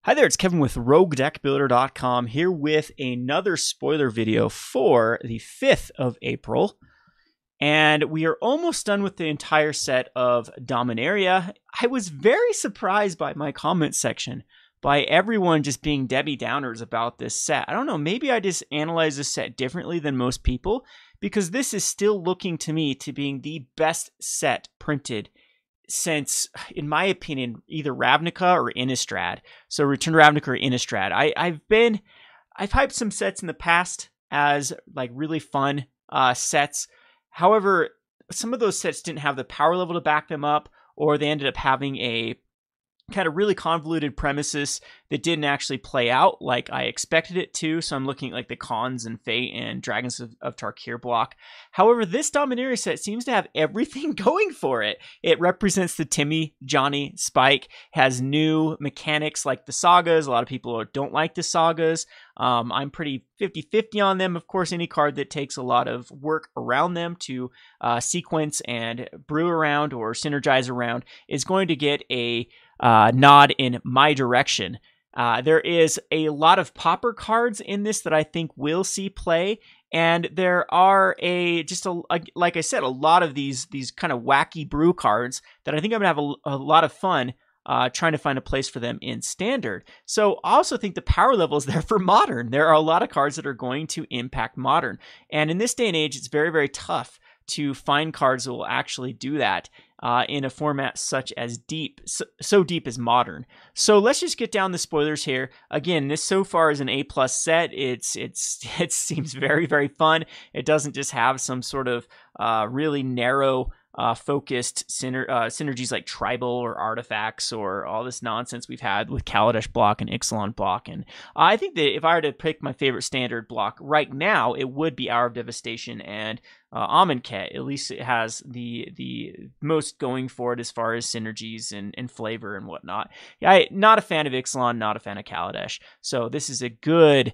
Hi there, it's Kevin with RogueDeckbuilder.com here with another spoiler video for the 5th of April. And we are almost done with the entire set of Dominaria. I was very surprised by my comment section, by everyone just being Debbie Downers about this set. I don't know, maybe I just analyze this set differently than most people, because this is still looking to me to being the best set printed since, in my opinion, either Ravnica or Innistrad. So Return to Ravnica or Innistrad. I've hyped some sets in the past as like really fun sets. However, some of those sets didn't have the power level to back them up, or they ended up having a kind of really convoluted premises that didn't actually play out like I expected it to. So I'm looking at like the Khans and Fate and Dragons of Tarkir block. However, this Dominaria set seems to have everything going for it. It represents the Timmy, Johnny, Spike, has new mechanics like the Sagas. A lot of people don't like the Sagas. I'm pretty 50-50 on them. Of course, any card that takes a lot of work around them to sequence and brew around or synergize around is going to get a nod in my direction. There is a lot of pauper cards in this that I think will see play, and there are like I said, a lot of these kind of wacky brew cards that I think I'm gonna have a lot of fun trying to find a place for them in Standard. So I also think the power level is there for Modern. There are a lot of cards that are going to impact Modern, and in this day and age, it's very, very tough to find cards that will actually do that in a format such as so deep as Modern. So let's just get down the spoilers here. Again, this so far is an A+ set. It seems very, very fun. It doesn't just have some sort of really narrow focused synergies like tribal or artifacts or all this nonsense we've had with Kaladesh block and Ixalan block. And I think that if I were to pick my favorite Standard block right now, it would be Hour of Devastation and Amonkhet. At least it has the most going for it as far as synergies and flavor and whatnot. I'm not a fan of Ixalan, not a fan of Kaladesh. So this is a good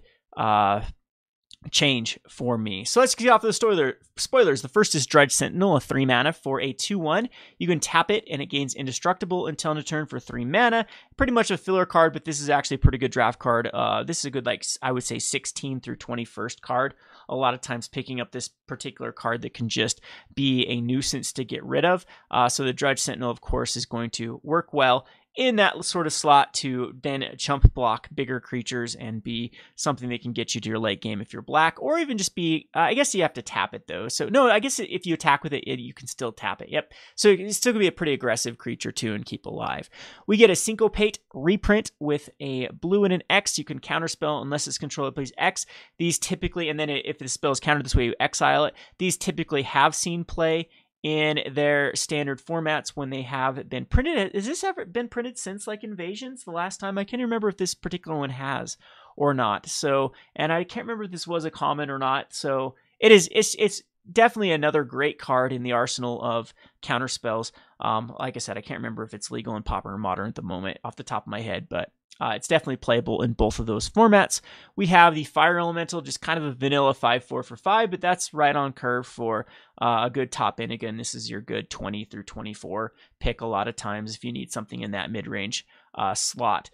change for me. So let's get off the spoilers. The first is Dredge Sentinel, a 3 mana for a 2/1. You can tap it and it gains indestructible until end of turn for 3 mana. Pretty much a filler card, but this is actually a pretty good draft card. This is a good, like, I would say 16 through 21st card. A lot of times picking up this particular card that can just be a nuisance to get rid of. So the Dredge Sentinel, of course, is going to work well in that sort of slot to then chump block bigger creatures and be something that can get you to your late game if you're black, or even just be, I guess you have to tap it though. So no, I guess if you attack with it, you can still tap it. Yep. So it's still gonna be a pretty aggressive creature too and keep alive. We get a Syncopate reprint with a blue and an X. You can counterspell unless its controller plays X. These typically, and then if the spell is countered this way, you exile it. These typically have seen play in their standard formats when they have been printed. Has this ever been printed since like Invasions? The last time, I can't remember if this particular one has or not. So, and I can't remember if this was a common or not. So it's definitely another great card in the arsenal of counter spells. Like I said, I can't remember if it's legal in Pauper or Modern at the moment off the top of my head, but it's definitely playable in both of those formats. We have the Fire Elemental, just kind of a vanilla 5/4 for 5, but that's right on curve for a good top end. Again, this is your good 20 through 24 pick a lot of times if you need something in that mid-range slot.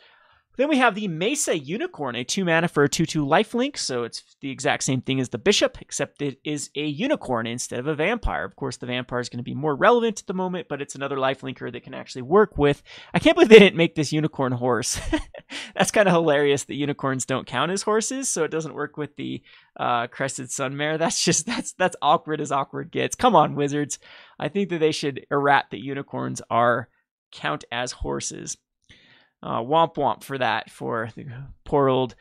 Then we have the Mesa Unicorn, a 2 mana for a 2/2 lifelink. So it's the exact same thing as the Bishop, except it is a unicorn instead of a vampire. Of course, the vampire is going to be more relevant at the moment, but it's another lifelinker that can actually work with. I can't believe they didn't make this unicorn horse. That's kind of hilarious that unicorns don't count as horses, so it doesn't work with the Crested Sunmare. That's awkward as awkward gets. Come on, Wizards. I think that they should errat that unicorns count as horses. Womp womp for that, for the poor old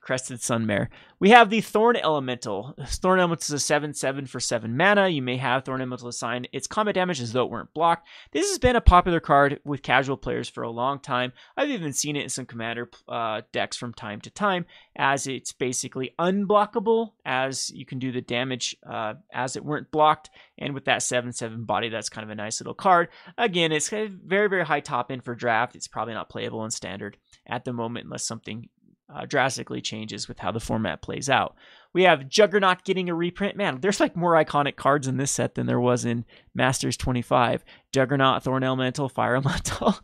Crested Sunmare. We have the Thorn Elemental. Thorn Elemental is a 7/7 for 7 mana. You may have Thorn Elemental assign its combat damage as though it weren't blocked. This has been a popular card with casual players for a long time. I've even seen it in some Commander decks from time to time, as it's basically unblockable, as you can do the damage as it weren't blocked. And with that 7/7 body, that's kind of a nice little card. Again, it's very, very high top end for draft. It's probably not playable in Standard at the moment unless something drastically changes with how the format plays out. We have Juggernaut getting a reprint. Man, there's like more iconic cards in this set than there was in Masters 25. Juggernaut, Thorn Elemental, Fire Elemental.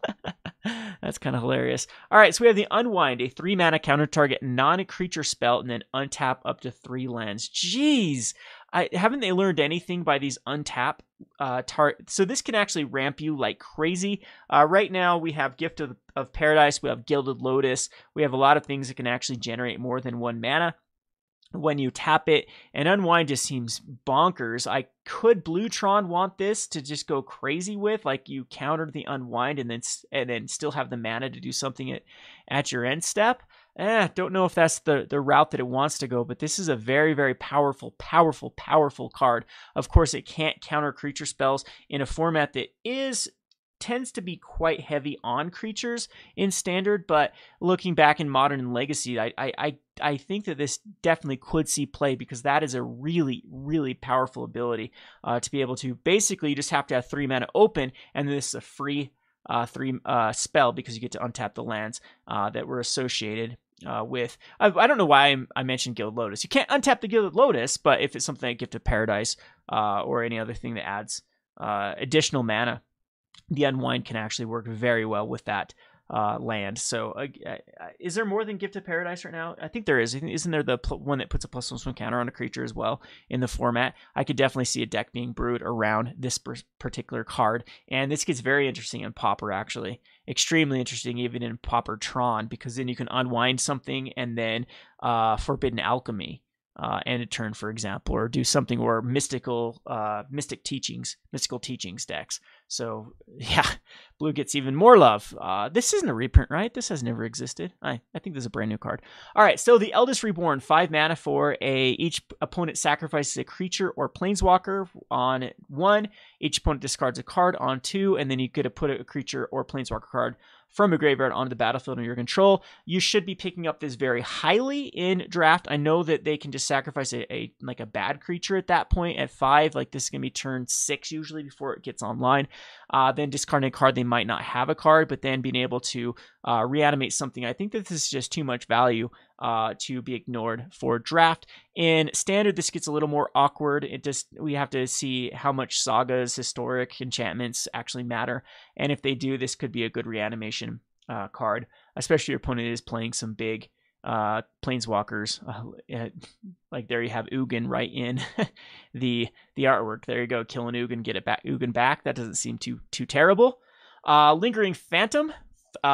That's kind of hilarious. All right, so we have the Unwind, a 3-mana counter target non-creature spell, and then untap up to 3 lands. Jeez, haven't they learned anything by these untap so this can actually ramp you like crazy. Right now we have Gift of Paradise, we have Gilded Lotus, we have a lot of things that can actually generate more than 1 mana when you tap it, and Unwind just seems bonkers. I could Bluetron want this to just go crazy with, like you counter the Unwind and then still have the mana to do something at your end step. Don't know if that's the route that it wants to go, but this is a very, very powerful card. Of course, it can't counter creature spells in a format that tends to be quite heavy on creatures in Standard, but looking back in Modern and Legacy, I think that this definitely could see play, because that is a really, really powerful ability to be able to basically, you just have to have 3 mana open, and this is a free 3 spell, because you get to untap the lands that were associated with. I don't know why I mentioned Gilded Lotus. You can't untap the Gilded Lotus, but if it's something like Gift of Paradise or any other thing that adds additional mana, the Unwind can actually work very well with that land. So is there more than Gift of Paradise right now? I think there is. Isn't there the one that puts a +1/+1 counter on a creature as well in the format? I could definitely see a deck being brewed around this particular card. And this gets very interesting in Pauper, actually. Extremely interesting even in Pauper Tron, because then you can unwind something and then Forbidden Alchemy and a turn, for example, or do something, or mystical teachings decks. So yeah, blue gets even more love. This isn't a reprint, right? This has never existed. I think this is a brand new card. All right, so the Eldest Reborn, 5 mana for each opponent sacrifices a creature or planeswalker on 1. Each opponent discards a card on 2, and then you get to put a creature or planeswalker card from a graveyard onto the battlefield under your control. You should be picking up this very highly in draft. I know that they can just sacrifice a bad creature at that point at 5. Like this is gonna be turn 6 usually before it gets online. Then discarding a card, they might not have a card, but then being able to reanimate something. I think that this is just too much value to be ignored for draft. In Standard, this gets a little more awkward. We have to see how much Sagas, historic enchantments actually matter, and if they do, this could be a good reanimation card, especially if your opponent is playing some big planeswalkers. Like there you have Ugin right in the artwork. There you go, kill an Ugin, get it back, Ugin back. That doesn't seem too terrible. Lingering Phantom,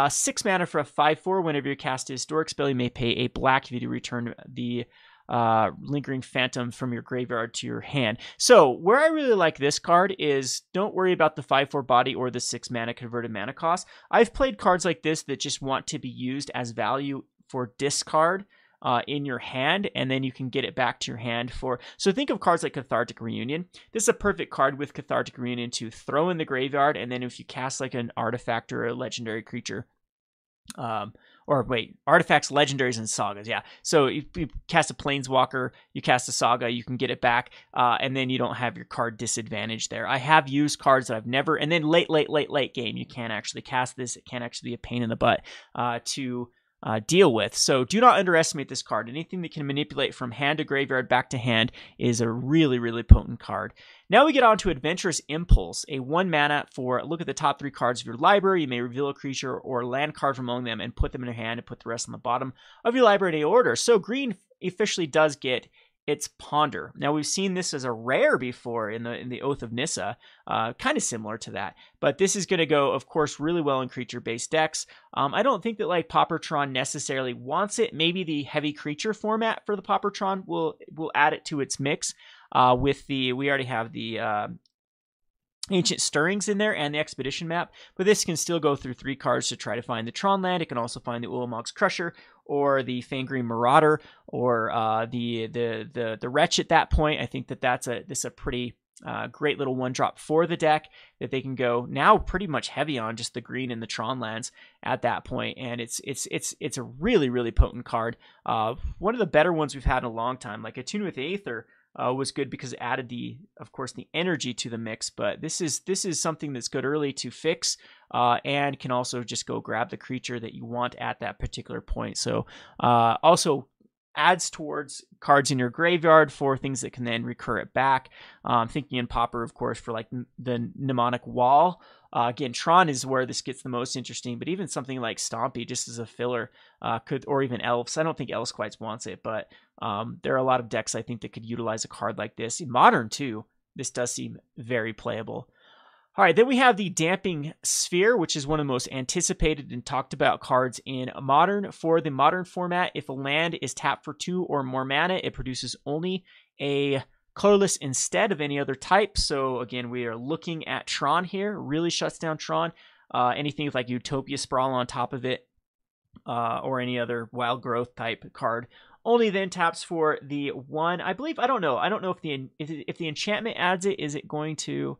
6 mana for a 5/4. Whenever you cast a historic spell, you may pay a black if you do return the Lingering Phantom from your graveyard to your hand. So where I really like this card is, don't worry about the 5/4 body or the 6 mana converted mana cost. I've played cards like this that just want to be used as value for discard in your hand, and then you can get it back to your hand for... So think of cards like Cathartic Reunion. This is a perfect card with Cathartic Reunion to throw in the graveyard, and then if you cast like an artifact or a legendary creature, artifacts, legendaries, and sagas, yeah. So you cast a planeswalker, you cast a saga, you can get it back, and then you don't have your card disadvantage there. I have used cards that I've never... And then late game, you can't actually cast this. It can actually be a pain in the butt to deal with. So do not underestimate this card. Anything that can manipulate from hand to graveyard back to hand is a really, really potent card. Now we get on to Adventurous Impulse, a 1 mana for, look at the top 3 cards of your library. You may reveal a creature or land card from among them and put them in your hand and put the rest on the bottom of your library in order. So green officially does get its Ponder. Now we've seen this as a rare before in the Oath of Nissa, kind of similar to that. But this is going to go, of course, really well in creature-based decks. I don't think that like Paupertron necessarily wants it. Maybe the heavy creature format for the Paupertron will add it to its mix. We already have the Ancient Stirrings in there and the Expedition map, but this can still go through 3 cards to try to find the Tron land. It can also find the Ulamog's Crusher or the Fangreen Marauder or the Wretch at that point. I think that this is a pretty great little 1-drop for the deck that they can go now pretty much heavy on just the green and the Tron lands at that point, and it's a really, really potent card. One of the better ones we've had in a long time. Like Attune with Aether was good because it added of course the energy to the mix, but this is something that's good early to fix and can also just go grab the creature that you want at that particular point. So also adds towards cards in your graveyard for things that can then recur it back. Thinking in Pauper, of course, for like the mnemonic wall. Again, Tron is where this gets the most interesting, but even something like Stompy, just as a filler, or even Elves. I don't think Elves quite wants it, but there are a lot of decks I think that could utilize a card like this. In Modern too, this does seem very playable. All right, then we have the Damping Sphere, which is one of the most anticipated and talked about cards in Modern. For the Modern format, if a land is tapped for 2 or more mana, it produces only a colorless instead of any other type. So again, we are looking at Tron here. Really shuts down Tron. Anything with like Utopia Sprawl on top of it, or any other Wild Growth type card. Only then taps for the 1. I believe, I don't know if the enchantment adds it. Is it going to?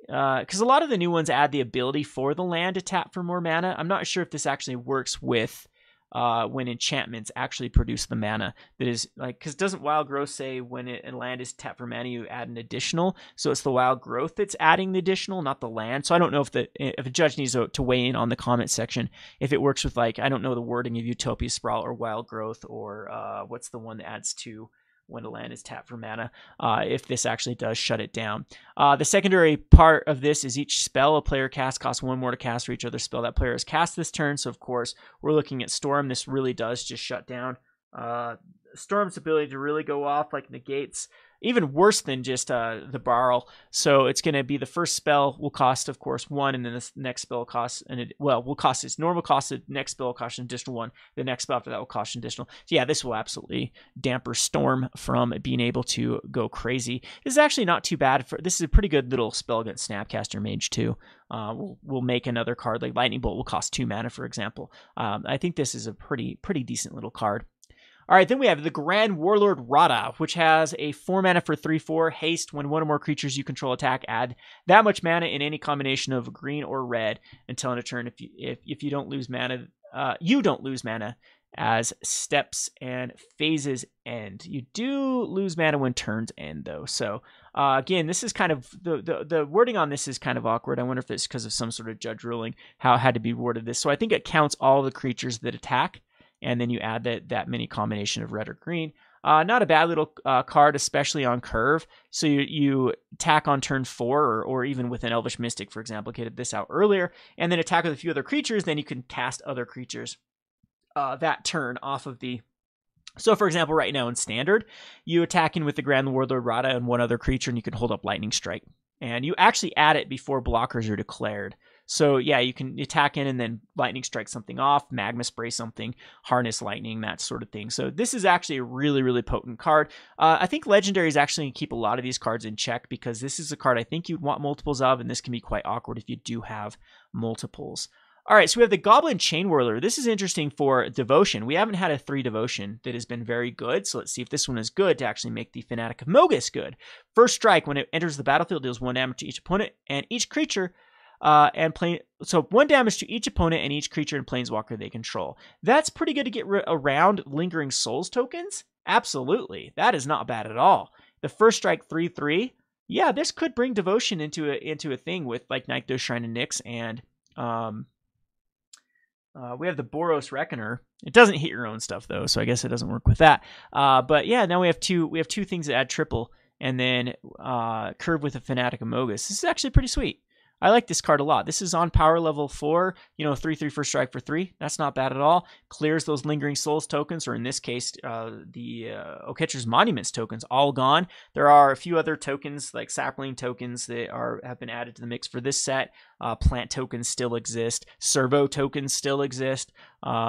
Because a lot of the new ones add the ability for the land to tap for more mana. I'm not sure if this actually works with when enchantments actually produce the mana. That is like, because doesn't Wild Growth say when a land is tapped for mana, you add an additional? So it's the Wild Growth that's adding the additional, not the land. So I don't know if a judge needs to weigh in on the comment section if it works with, like, I don't know the wording of Utopia Sprawl or Wild Growth, or what's the one that adds 2 when a land is tapped for mana, if this actually does shut it down. The secondary part of this is each spell a player casts costs 1 more to cast for each other spell that player has cast this turn. So of course, we're looking at Storm. This really does just shut down Storm's ability to really go off, like negates, even worse than just the Barrel. So it's going to be the first spell will cost, of course, 1, and then the next spell costs, will cost its normal cost, the next spell will cost an additional 1, the next spell after that will cost an additional. So yeah, this will absolutely damper Storm from being able to go crazy. This is actually not too bad. This is a pretty good little spell against Snapcaster Mage too. We'll make another card, like Lightning Bolt will cost 2 mana, for example. I think this is a pretty decent little card. All right, then we have the Grand Warlord Rada, which has a 4 mana for 3/4 haste. When one or more creatures you control attack, add that much mana in any combination of green or red until end of turn. If you don't lose mana, you don't lose mana as steps and phases end. You do lose mana when turns end, though. So again, this is kind of the wording on this is kind of awkward. I wonder if it's because of some sort of judge ruling how it had to be worded this. So I think it counts all the creatures that attack, and then you add that many combination of red or green. Not a bad little card, especially on curve. So you attack on turn 4, or even with an Elvish Mystic, for example, get this out earlier, and then attack with a few other creatures, then you can cast other creatures that turn off of the... So, for example, right now in Standard, you attack in with the Grand Warlord Rada and one other creature, and you can hold up Lightning Strike. And you actually add it before blockers are declared. So yeah, you can attack in and then Lightning Strike something off, Magma Spray something, Harness Lightning, that sort of thing. So this is actually a really potent card. I think Legendary is actually going to keep a lot of these cards in check, because this is a card I think you'd want multiples of, and this can be quite awkward if you do have multiples. All right, so we have the Goblin Chain Whirler. This is interesting for Devotion. We haven't had a 3 Devotion that has been very good, so let's see if this one is good to actually make the Fanatic of Mogus good. First strike, when it enters the battlefield, deals 1 damage to each opponent and each creature, so 1 damage to each opponent and each creature and planeswalker they control. That's pretty good to get around Lingering Souls tokens. Absolutely, that is not bad at all. The first strike 3/3. Yeah, this could bring Devotion into a thing with like Nykthos Shrine of Nyx, and we have the Boros Reckoner. It doesn't hit your own stuff though, so I guess it doesn't work with that. But yeah, now we have two things that add triple, and then curve with a Fanatic of Mogus. This is actually pretty sweet. I like this card a lot. This is on power level 4, 3/3 first strike for 3. That's not bad at all. Clears those Lingering Souls tokens, or in this case, the Oketcher's Monuments tokens, all gone. There are a few other tokens, like Sapling tokens, that have been added to the mix for this set. Plant tokens still exist. Servo tokens still exist.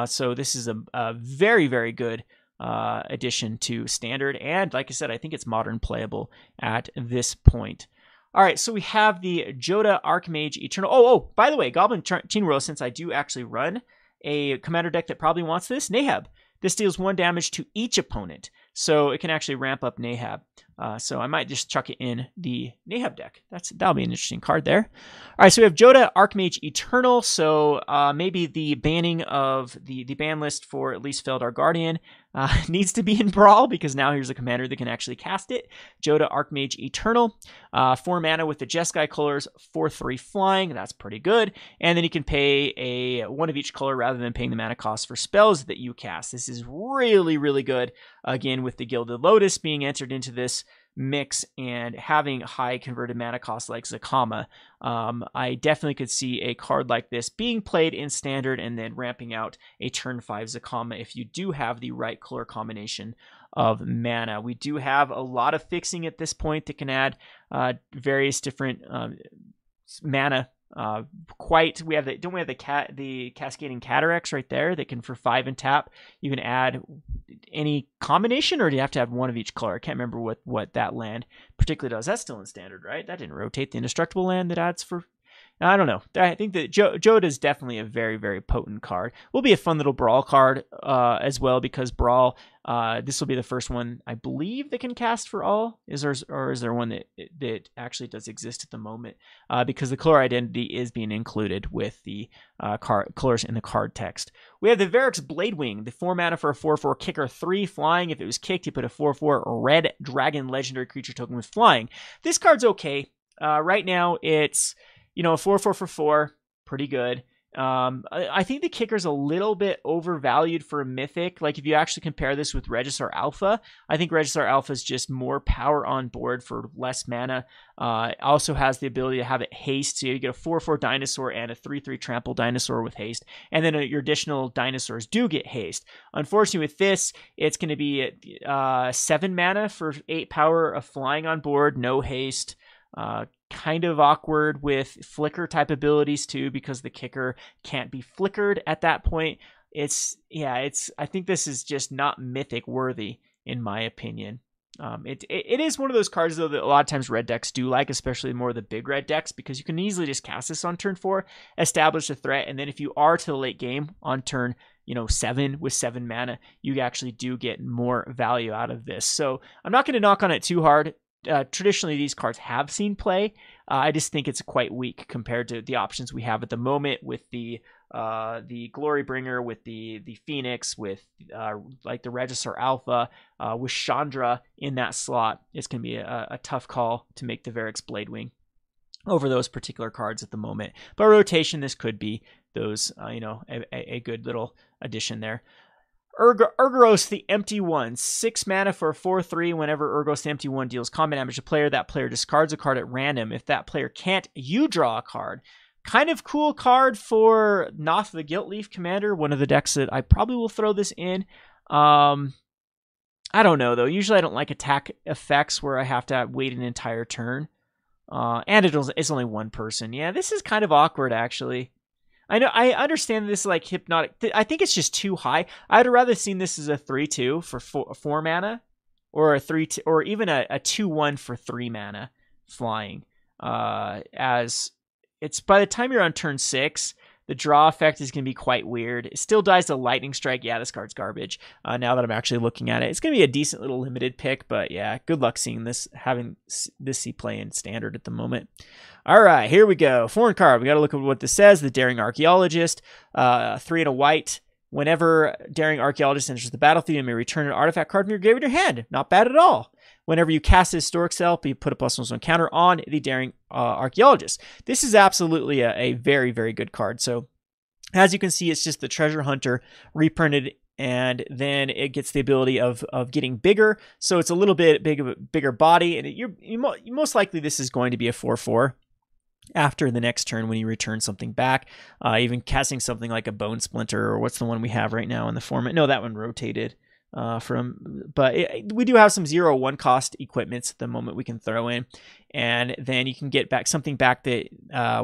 So this is a very good addition to Standard. And like I said, I think it's Modern playable at this point. All right, so we have the Joda Archmage Eternal. Oh, by the way, Goblin Chain Whirler, since I do actually run a commander deck that probably wants this, Nahab. This deals 1 damage to each opponent, so it can actually ramp up Nahab. So I might just chuck it in the Nahab deck. That'll be an interesting card there. All right, so we have Joda Archmage Eternal. So maybe the banning of the ban list for at least Feldar Guardian needs to be in Brawl because now here's a commander that can actually cast it. Joda Archmage Eternal, 4 mana with the Jeskai colors, 4/3 flying. That's pretty good. And then you can pay one of each color rather than paying the mana cost for spells that you cast. This is really, really good. Again, with the Gilded Lotus being entered into this mix and having high converted mana costs like Zacama, I definitely could see a card like this being played in Standard and then ramping out a turn 5 Zacama if you do have the right color combination of mana. We do have a lot of fixing at this point that can add various different mana. We have the Cascading Cataracts right there that can, for 5 and tap, you can add any combination, or do you have to have one of each color? I can't remember what that land particularly does. That's still in Standard, right? That didn't rotate. The Indestructible land that adds for, I don't know. I think that Joda is definitely a very, very potent card. Will be a fun little Brawl card as well, because Brawl, this will be the first one, I believe, that can cast for all. Is there one that actually does exist at the moment? Because the color identity is being included with the colors in the card text. We have the Varric's Bladewing, the 4 mana for a 4/4 kicker, 3 flying. If it was kicked, you put a 4/4 red dragon legendary creature token with flying. This card's okay. Right now, it's a 4/4 for 4, pretty good. I think the kicker's a little bit overvalued for a mythic. Like, if you actually compare this with Regisaur Alpha, I think Regisaur Alpha is just more power on board for less mana. It also has the ability to have it haste, so you get a 4/4 dinosaur and a 3/3 trample dinosaur with haste, and then your additional dinosaurs do get haste. Unfortunately, with this, it's going to be 7 mana for 8 power of flying on board, no haste. Kind of awkward with flicker type abilities too, because the kicker can't be flickered at that point. I think this is just not mythic worthy in my opinion. It is one of those cards though that a lot of times red decks do like, especially more of the big red decks, because you can easily just cast this on turn 4, establish a threat, and then if you are to the late game on turn 7 with 7 mana, you actually do get more value out of this. So I'm not going to knock on it too hard. Traditionally, these cards have seen play. I just think it's quite weak compared to the options we have at the moment with the Glorybringer, with the Phoenix, with like the Regisaur Alpha, with Chandra in that slot. It's going to be a tough call to make the Varric's Bladewing over those particular cards at the moment. But rotation, this could be those, a good little addition there. Urgoros the Empty One, 6 mana for a 4/3. Whenever Urgoros the Empty One deals combat damage to a player, that player discards a card at random. If that player can't, you draw a card. Kind of cool card for Noth the Guiltleaf Commander, one of the decks that I probably will throw this in. I don't know, though. Usually I don't like attack effects where I have to wait an entire turn. And it's only one person. Yeah, this is kind of awkward, actually. I know, I understand this is like hypnotic. I think it's just too high. I'd rather seen this as a 3/2 for 4 mana, or a 3/2, or even a 2/1 for 3 mana flying. As it's by the time you're on turn 6, the draw effect is going to be quite weird. It still dies to Lightning Strike. Yeah, this card's garbage. Now that I'm actually looking at it, it's going to be a decent little limited pick, but yeah, good luck seeing this, having this see play in Standard at the moment. All right, here we go. Foreign card. We got to look at what this says. The Daring Archaeologist, 3 and a white. Whenever Daring Archaeologist enters the battlefield, you may return an artifact card from your grave to your hand. Not bad at all. Whenever you cast a Historic Self, you put a +1/+1 counter on the Daring Archaeologist. This is absolutely a very, very good card. So, as you can see, it's just the Treasure Hunter reprinted, and then it gets the ability of getting bigger. So it's a little bit bigger body, and you most likely this is going to be a 4/4. After the next turn when you return something back, even casting something like a Bone Splinter, or what's the one we have right now in the format? No, that one rotated but we do have some 0/1 cost equipments at the moment we can throw in, and then you can get back something back that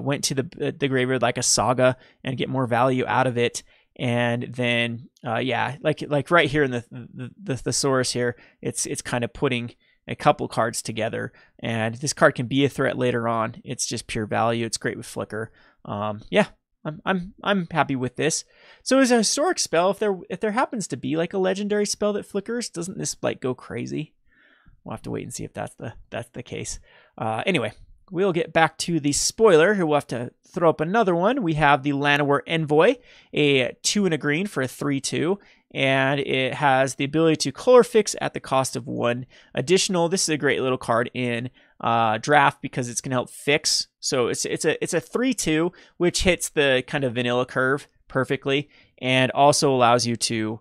went to the graveyard, like a Saga, and get more value out of it. And then like right here in the thesaurus here, it's kind of putting a couple cards together, and this card can be a threat later on. It's just pure value. It's great with Flicker. I'm happy with this. So as a historic spell, if there happens to be like a legendary spell that flickers, doesn't this like go crazy? We'll have to wait and see if that's the case. Anyway, we'll get back to the spoiler. Here we'll have to throw up another one. We have the Llanowar Envoy, a 2 and a green for a 3/2. And it has the ability to color fix at the cost of 1 additional. This is a great little card in draft because it's going to help fix. So it's a 3/2, which hits the kind of vanilla curve perfectly, and also allows you to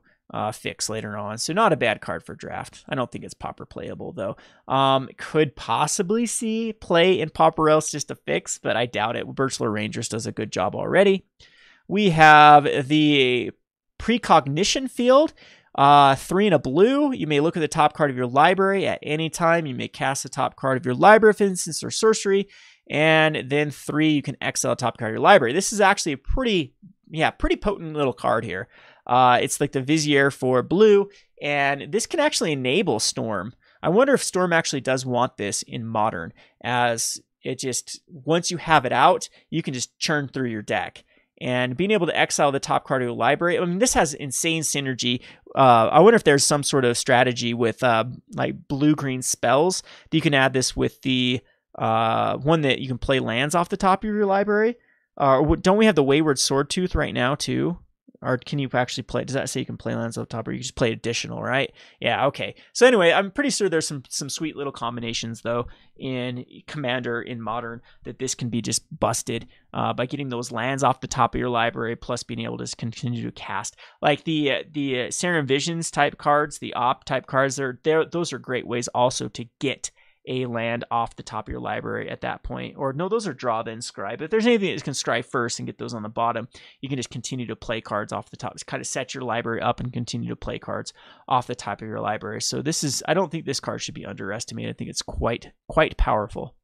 fix later on. So not a bad card for draft. I don't think it's pauper playable though. Could possibly see play in pauper else just to fix, but I doubt it. Birchler Rangers does a good job already. We have the Precognition Field, 3 and a blue. You may look at the top card of your library at any time. You may cast the top card of your library for instance or sorcery, and then 3 you can exile the top card of your library. This is actually a pretty potent little card here. It's like the Vizier for blue, and this can actually enable Storm. I wonder if Storm actually does want this in Modern, as it just, once you have it out, you can just churn through your deck. And being able to exile the top card of your library, I mean, this has insane synergy. I wonder if there's some sort of strategy with like blue-green spells that you can add this with the one that you can play lands off the top of your library. Don't we have the Wayward Swordtooth right now too? Or can you actually play? Does that say you can play lands off the top, or you just play additional, right? Yeah, okay. So anyway, I'm pretty sure there's some sweet little combinations though in Commander in Modern that this can be just busted by getting those lands off the top of your library, plus being able to continue to cast like the Serum Visions type cards, the Op type cards. Those are great ways also to get a land off the top of your library at that point. Or no, those are draw then scry. But if there's anything that can scry first and get those on the bottom, you can just continue to play cards off the top. Just kind of set your library up and continue to play cards off the top of your library. So this is, I don't think this card should be underestimated. I think it's quite powerful.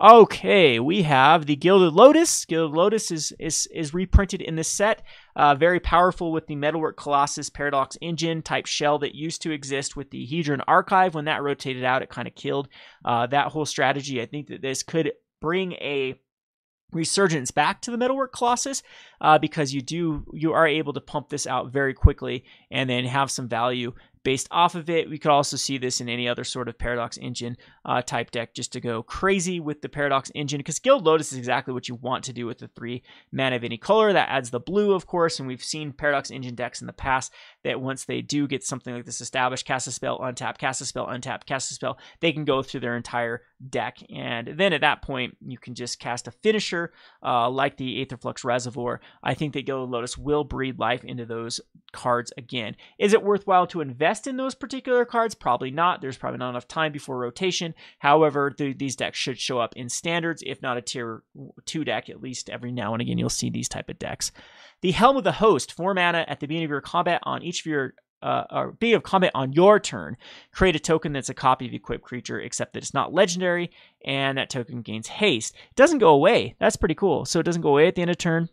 Okay, we have the Gilded Lotus. Gilded Lotus is reprinted in this set. Very powerful with the Metalwork Colossus Paradox Engine type shell that used to exist with the Hedron Archive. When that rotated out, it kind of killed that whole strategy. I think that this could bring a resurgence back to the Metalwork Colossus because you are able to pump this out very quickly and then have some value based off of it. We could also see this in any other sort of Paradox Engine type deck, just to go crazy with the Paradox Engine, because Gilded Lotus is exactly what you want to do with the 3 mana of any color. That adds the blue, of course, and we've seen Paradox Engine decks in the past that once they do get something like this established, cast a spell, untap, cast a spell, untap, cast a spell, they can go through their entire deck, and then at that point, you can just cast a finisher like the Aetherflux Reservoir. I think that Gilded Lotus will breathe life into those cards again. Is it worthwhile to invest in those particular cards? Probably not. There's probably not enough time before rotation. However, these decks should show up in standards, if not a tier 2 deck, at least every now and again you'll see these type of decks. The Helm of the Host, 4 mana at the beginning of your combat on each of your beginning of combat on your turn. Create a token that's a copy of equipped creature, except that it's not legendary, and that token gains haste. It doesn't go away. That's pretty cool. So it doesn't go away at the end of turn.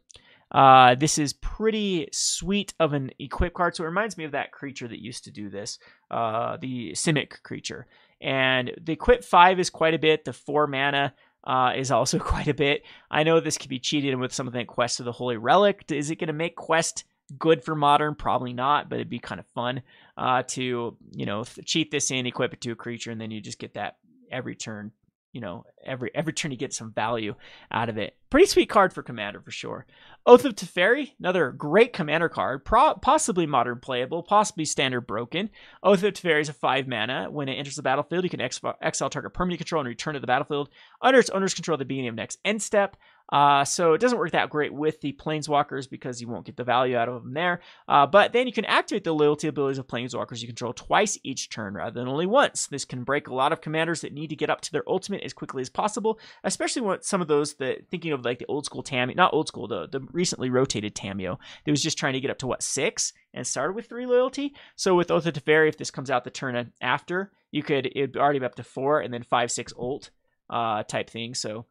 This is pretty sweet of an equip card, so it reminds me of that creature that used to do this, the Simic creature. And the equip 5 is quite a bit. The 4 mana is also quite a bit. I know this could be cheated with something like Quest of the Holy Relic. Is it going to make Quest good for Modern? Probably not, but it'd be kind of fun to, cheat this in, equip it to a creature, and then you just get that every turn. Every turn you get some value out of it. Pretty sweet card for Commander for sure. Oath of Teferi, another great Commander card, possibly Modern playable, possibly Standard broken. Oath of Teferi is a 5 mana. When it enters the battlefield, you can exile target permanent control and return to the battlefield under its owner's control at the beginning of next end step. So it doesn't work that great with the Planeswalkers because you won't get the value out of them there. But then you can activate the loyalty abilities of Planeswalkers you control twice each turn rather than only once. This can break a lot of commanders that need to get up to their ultimate as quickly as possible, especially when some of those that, thinking of like the old school Tamio, not old school, the recently rotated Tamio, that was just trying to get up to 6 and started with 3 loyalty. So with Oath of Teferi, if this comes out the turn after, it'd already be up to 4 and then 5/6 ult type thing. So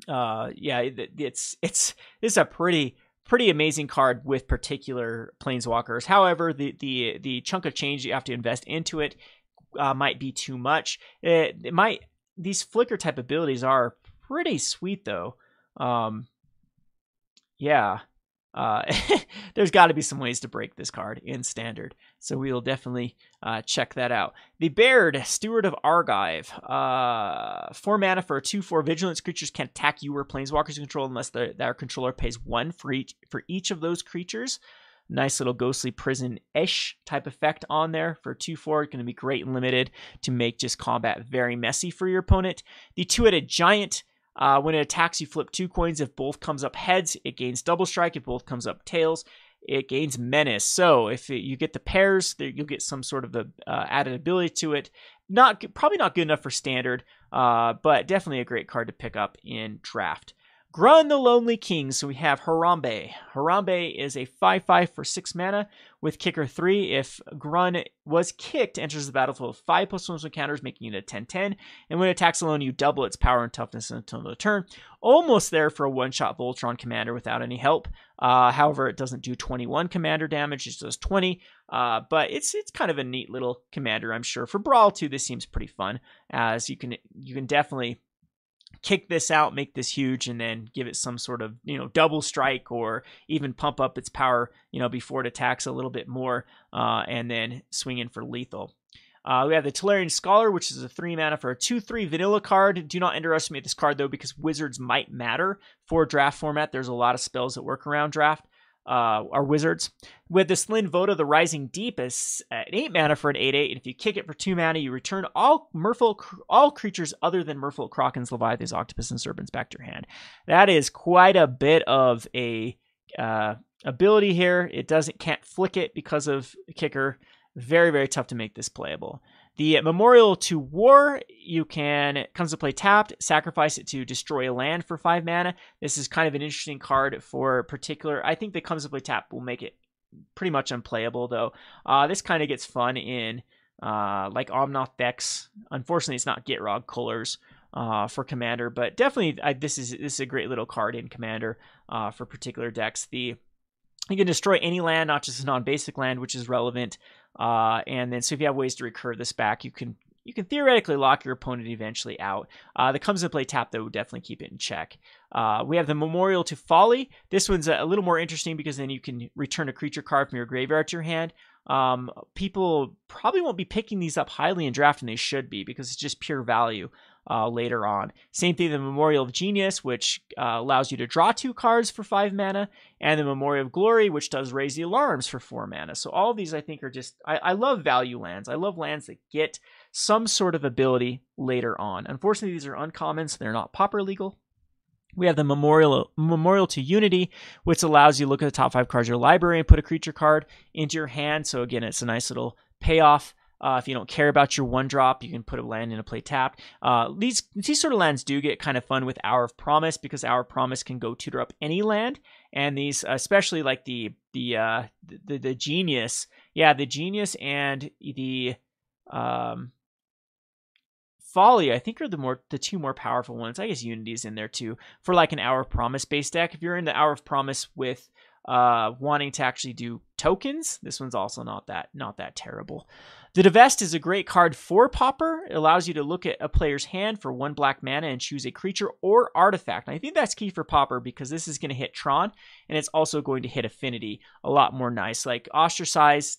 it's a pretty amazing card with particular Planeswalkers. However, the chunk of change you have to invest into it might be too much. These flicker type abilities are pretty sweet though. Yeah, there's got to be some ways to break this card in Standard. So we will definitely check that out. The Baird, Steward of Argive. 4 mana for a 2/4 Vigilance. Creatures can't attack you or Planeswalkers you control unless their controller pays 1 for each of those creatures. Nice little Ghostly Prison-ish type effect on there for 2/4. Going to be great and limited to make just combat very messy for your opponent. The 2-headed Giant. When it attacks, you flip 2 coins. If both comes up heads, it gains double strike. If both comes up tails, it gains menace. So if you get the pairs, you'll get some sort of added ability to it. Probably not good enough for Standard, but definitely a great card to pick up in Draft. Grunn the Lonely King. So we have Harambe. Harambe is a 5/5 for 6 mana with kicker 3. If Grunn was kicked, enters the battlefield with 5+1 counters, making it a 10/10. And when it attacks alone, you double its power and toughness until the turn. Almost there for a 1-shot Voltron commander without any help. However, it doesn't do 21 commander damage. It does 20. But it's kind of a neat little commander, I'm sure. For Brawl 2, this seems pretty fun, as you can definitely kick this out, make this huge, and then give it some sort of, double strike, or even pump up its power, before it attacks a little bit more, and then swing in for lethal. We have the Tolarian Scholar, which is a 3 mana for a 2/3 vanilla card. Do not underestimate this card, though, because wizards might matter for Draft format. There's a lot of spells that work around Draft. Are wizards. With the Slyn Voda, the Rising Deep, is at 8 mana for an 8/8, and if you kick it for 2 mana, you return all creatures other than Merfolk, Krakens, Leviathans, Octopus, and Serpents back to your hand. That is quite a bit of a ability here. It can't flick it because of a kicker. Very, very tough to make this playable. The Memorial to War, comes to play tapped, sacrifice it to destroy a land for 5 mana. This is kind of an interesting card for particular. I think the comes to play tapped will make it pretty much unplayable, though. This kind of gets fun in like Omnath decks. Unfortunately, it's not Gitrog colors for Commander, but definitely this is a great little card in Commander for particular decks. You can destroy any land, not just a non-basic land, which is relevant. And then, so if you have ways to recur this back, you can theoretically lock your opponent eventually out. That comes into play tap, though, would definitely keep it in check. We have the Memorial to Folly. This one's a little more interesting because then you can return a creature card from your graveyard to your hand. People probably won't be picking these up highly in Draft, and they should be, because it's just pure value later on. Same thing, the Memorial of Genius, which allows you to draw 2 cards for 5 mana, and the Memorial of Glory, which does raise the alarms for 4 mana. So all of these, I think, are just, I love value lands. I love lands that get some sort of ability later on. Unfortunately, these are uncommon, so they're not pauper legal. We have the Memorial to Unity, which allows you to look at the top 5 cards of your library and put a creature card into your hand. So again, it's a nice little payoff. If you don't care about your 1-drop, you can put a land in a play tapped. These sort of lands do get kind of fun with Hour of Promise, because Hour of Promise can go tutor up any land. And these, especially like the Genius, the Genius and the Folly, I think, are the 2 more powerful ones. I guess Unity's in there too for like an Hour of Promise based deck. If you're in the Hour of Promise with wanting to actually do tokens, this one's also not that terrible. The Divest is a great card for Pauper. It allows you to look at a player's hand for 1 black mana and choose a creature or artifact. And I think that's key for Pauper, because this is going to hit Tron, and it's also going to hit Affinity a lot more nice. Like Ostracize,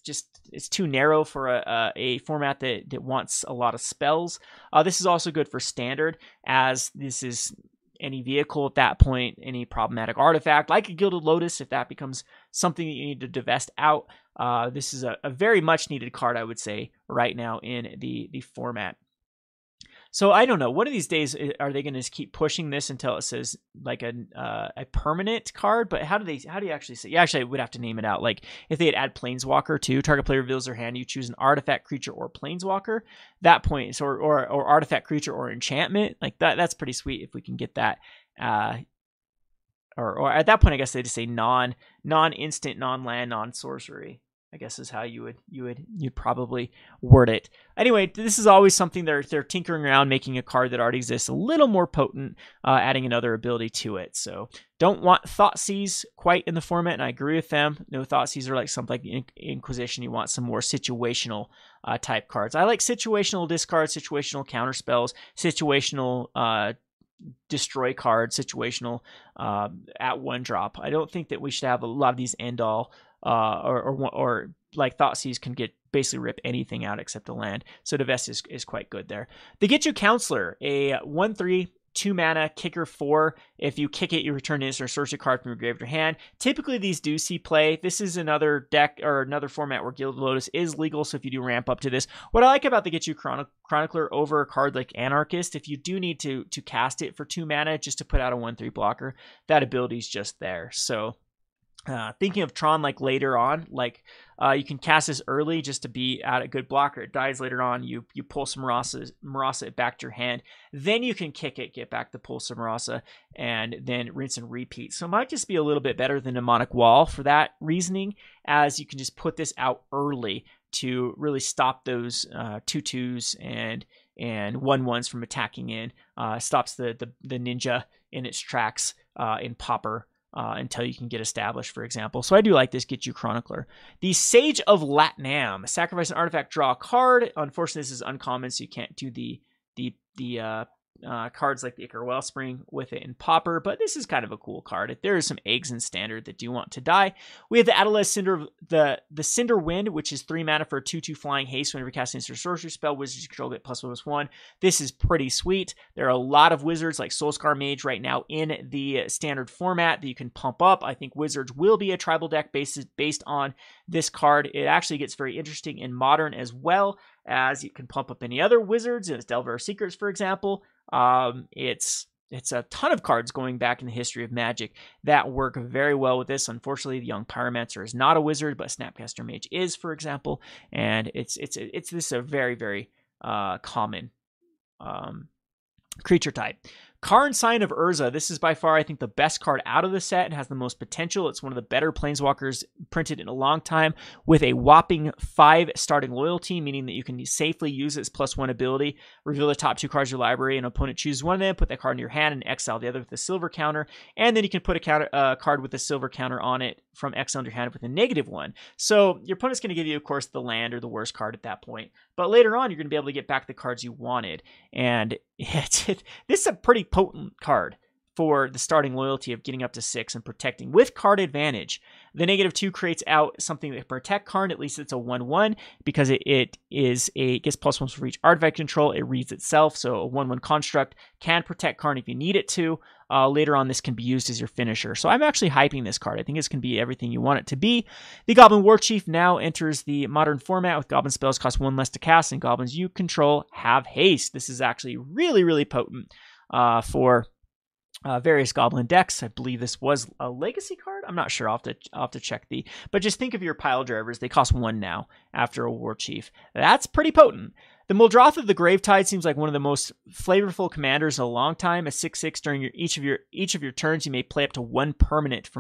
it's too narrow for a format that wants a lot of spells. This is also good for Standard, as this is any vehicle at that point, any problematic artifact, like a Gilded Lotus, if that becomes something that you need to divest out. This is a very much needed card, I would say, right now in the format. So I don't know. One of these days, are they going to keep pushing this until it says like a permanent card? But how do you actually say? You actually would have to name it out. Like if they had add Planeswalker too, target player reveals their hand, you choose an artifact, creature, or Planeswalker. That point, or artifact, creature, or enchantment. Like that's pretty sweet if we can get that. Or at that point, I guess they just say non-instant, non-land, non-sorcery, I guess is how you'd probably word it. Anyway, this is always something they're tinkering around, making a card that already exists a little more potent, adding another ability to it. So don't want Thoughtseize quite in the format, and I agree with them. No, Thoughtseize are like something like Inquisition. You want some more situational type cards. I like situational discards, situational counterspells, situational destroy card situational at 1-drop. I don't think that we should have a lot of these end all or like Thoughtseize can basically rip anything out except the land. So Divest is quite good there. They get you Counselor, a 1/3 2 mana, kicker 4. If you kick it, you return an instant or sorcery card from your grave to your hand. Typically, these do see play. This is another deck or another format where Gilded Lotus is legal, so if you do ramp up to this. What I like about the Get You Chronicler over a card like Anarchist, if you do need to cast it for 2 mana just to put out a 1/3 blocker, that ability is just there. So thinking of Tron like later on, like you can cast this early just to be at a good blocker. It dies later on. You pull some Marasa it back to your hand. Then you can kick it, get back to pull some Marasa, and then rinse and repeat. So it might just be a little bit better than Mnemonic Wall for that reasoning, as you can just put this out early to really stop those 2/2s and 1/1s from attacking in. Stops the ninja in its tracks in Pauper. Until you can get established, for example. So I do like this Get You Chronicler. The Sage of Latnam. Sacrifice an artifact, draw a card. Unfortunately, this is uncommon, so you can't do the cards like the Ichor Wellspring with it in Pauper, but this is kind of a cool card. There are some eggs in Standard that do want to die. We have the Adelaide Cinder, the Cinder Wind, which is 3 mana for a 2/2 flying haste. Whenever you cast an instant or sorcery spell, wizards you control get +1/+1. This is pretty sweet. There are a lot of wizards like Soulscar Mage right now in the Standard format that you can pump up. I think wizards will be a tribal deck based on this card. It actually gets very interesting in Modern as well, as you can pump up any other wizards. It's Delver Secrets, for example. It's a ton of cards going back in the history of Magic that work very well with this. Unfortunately, the Young Pyromancer is not a wizard, but Snapcaster Mage is, for example, and this is a very, very common creature type. Karn Sign of Urza. This is by far, I think, the best card out of the set and has the most potential. It's one of the better Planeswalkers printed in a long time, with a whopping 5 starting loyalty, meaning that you can safely use its +1 ability, reveal the top 2 cards of your library, and opponent chooses one of them, put that card in your hand, and exile the other with a silver counter, and then you can put a card with a silver counter on it from exile in your hand with a -1. So your opponent's going to give you, of course, the land or the worst card at that point. But later on, you're going to be able to get back the cards you wanted. And this is a pretty potent card for the starting loyalty of getting up to 6 and protecting with card advantage. The -2 creates out something that can protect Karn. At least it's a 1/1 because it gets +1 for each artifact control. It reads itself, so a 1/1 construct can protect Karn if you need it to. Later on, this can be used as your finisher. So I'm actually hyping this card. I think this can be everything you want it to be. The Goblin War Chief now enters the Modern format with Goblin spells cost 1 less to cast, and goblins you control have haste. This is actually really, really potent for various Goblin decks. I believe this was a Legacy card. I'm not sure. I'll have to check but just think of your pile drivers. They cost 1 now after a War Chief. That's pretty potent. The Muldroth of the Gravetide seems like one of the most flavorful commanders in a long time. A 6/6 during each of your turns, you may play up to 1 permanent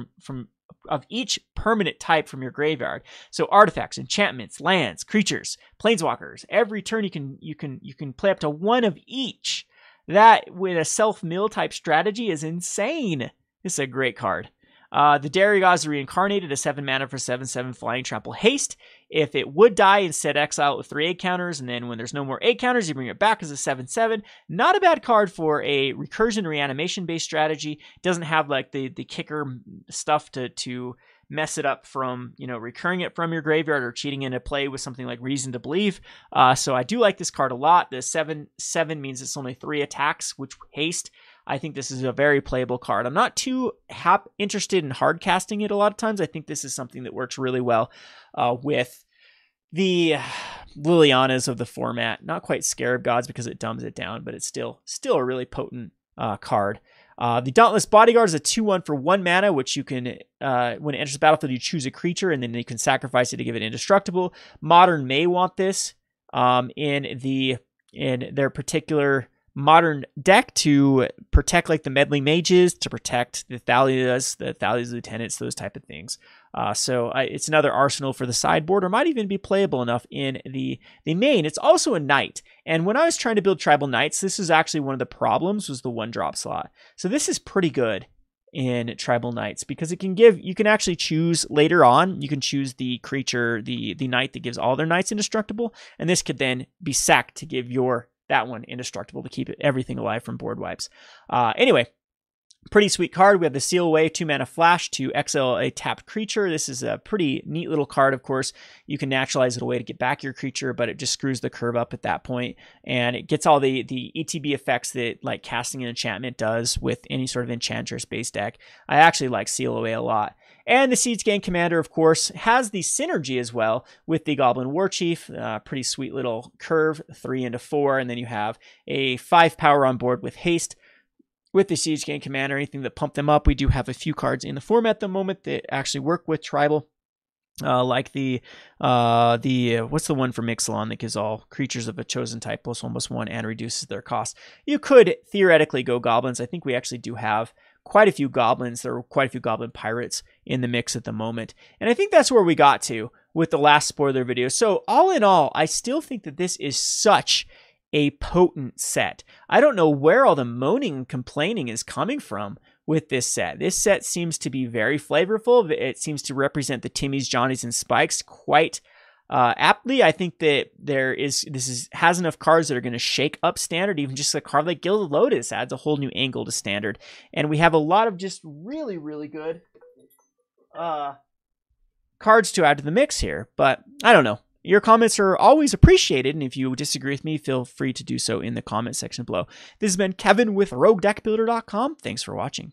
of each permanent type from your graveyard. So artifacts, enchantments, lands, creatures, planeswalkers. Every turn you can play up to 1 of each. That, with a self-mill type strategy, is insane. This is a great card. The Darigaaz Reincarnated, a 7 mana for 7/7 flying trample haste. If it would die, instead exile it with 3 egg counters, and then when there's no more egg counters, you bring it back as a 7/7. Not a bad card for a recursion reanimation based strategy. Doesn't have like the kicker stuff to mess it up from, recurring it from your graveyard or cheating into play with something like Reason to Believe. So I do like this card a lot. The 7/7 means it's only 3 attacks, which haste. I think this is a very playable card. I'm not too interested in hard casting it a lot of times. I think this is something that works really well with the Lilianas of the format. Not quite Scarab Gods because it dumbs it down, but it's still a really potent card. The Dauntless Bodyguard is a 2/1 for 1 mana, which you can, when it enters the battlefield, you choose a creature, and then you can sacrifice it to give it indestructible. Modern may want this in their particular Modern deck to protect like the Meddling Mages, to protect the Thalias Lieutenants, those type of things. So it's another arsenal for the sideboard, or might even be playable enough in the main. It's also a knight, and when I was trying to build tribal knights, this is actually one of the problems, was the 1-drop slot. So this is pretty good in tribal knights because you can actually choose later on. You can choose the creature, the knight that gives all their knights indestructible, and this could then be sacked to give your that one indestructible to keep everything alive from board wipes. Anyway, pretty sweet card. We have the Seal Away 2-mana flash to exile a tapped creature. This is a pretty neat little card, of course. You can naturalize it away to get back your creature, but it just screws the curve up at that point, and it gets all the ETB effects that like casting an enchantment does with any sort of Enchantress-based deck. I actually like Seal Away a lot. And the Siege Gang Commander, of course, has the synergy as well with the Goblin War Chief. Pretty sweet little curve, 3 into 4, and then you have a 5 power on board with haste. With the Siege Gang Commander, anything that pumped them up, we do have a few cards in the format at the moment that actually work with Tribal. Like the what's the one for Mixelon that gives all creatures of a chosen type +1/+1 and reduces their cost. You could theoretically go goblins. I think we actually do have quite a few goblins. There are quite a few goblin pirates in the mix at the moment. And I think that's where we got to with the last spoiler video. So all in all, I still think that this is such a potent set. I don't know where all the moaning and complaining is coming from with this set. This set seems to be very flavorful. It seems to represent the Timmys, Johnnies, and Spikes quite aptly. I think that has enough cards that are going to shake up Standard. Even just a card like Gilded Lotus adds a whole new angle to Standard. And we have a lot of just really, really good cards to add to the mix here. But I don't know. Your comments are always appreciated, and if you disagree with me, feel free to do so in the comment section below. This has been Kevin with RogueDeckbuilder.com. Thanks for watching.